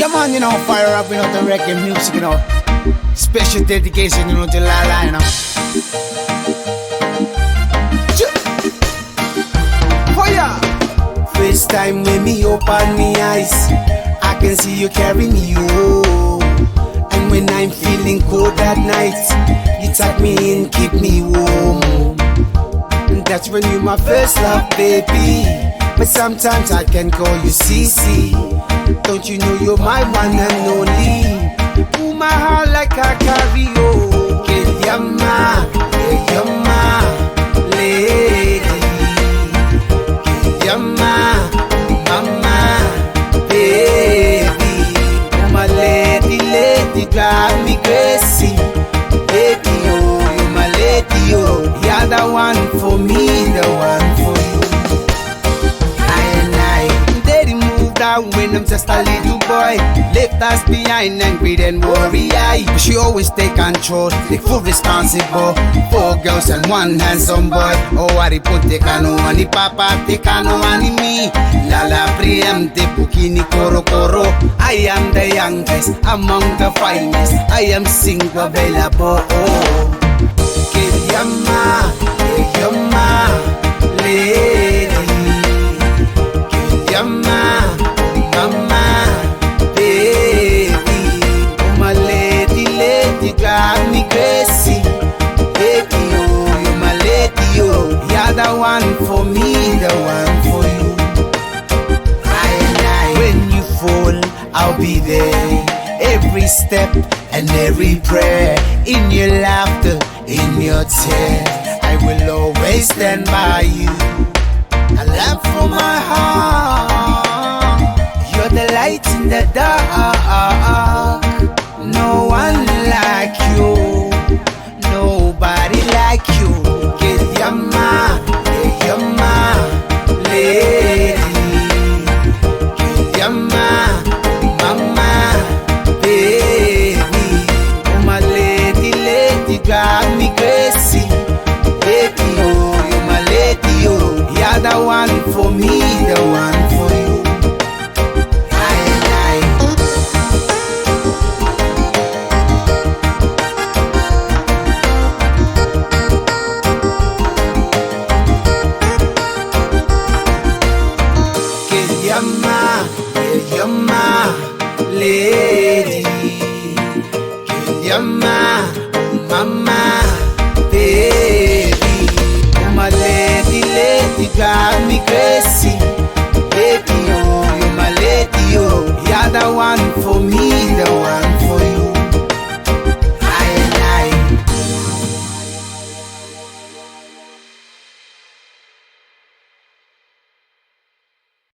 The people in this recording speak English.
Yeah man, you know, fire up, you know, the reggae music, you know. Special dedication, you know, to Lahlah, you know. Fire! First time when me open me eyes, I can see you carry me home. And when I'm feeling cold at night, you tuck me in, keep me warm. And that's when you're my first love, baby. But sometimes I can call you CC. Don't you know you're my one and only? Pull my heart like a carry-o. Kiriama, Kiriama, lady. Kiriama, mama, baby. You're my lady, lady, drive me crazy. Baby, oh, you're my lady, oh. You're the one for me, the one for you. When I'm just a little boy, left us behind and greed and worry. But she always take control, take full responsible. 4 girls and 1 handsome boy. Oh, I put the cano and the papa, the cano and me. Lahlah, Biriam, the bukini, koro koro. I am the youngest among the finest. I am single available. Oh, Kiriama, Kiriama, lady. Kiriama, mama, baby. Oh my lady, lady, drive me crazy. Baby, oh, you're my lady, oh. You're the one for me, the one for you. When you fall, I'll be there. Every step and every prayer. In your laughter, in your tears, I will always stand by you. I laugh from my heart. You're the light in the dark. No one like you, nobody like you. Kiriama, Kiriama, lady. Kiriama, mama, baby. Oh my lady, lady, drive me crazy. Baby, oh, you're my lady, oh. You're the one for me, the one for you. Kiriama, Kiriama, lady. Kiriama, mama, baby. Oh my lady, lady, drive me crazy.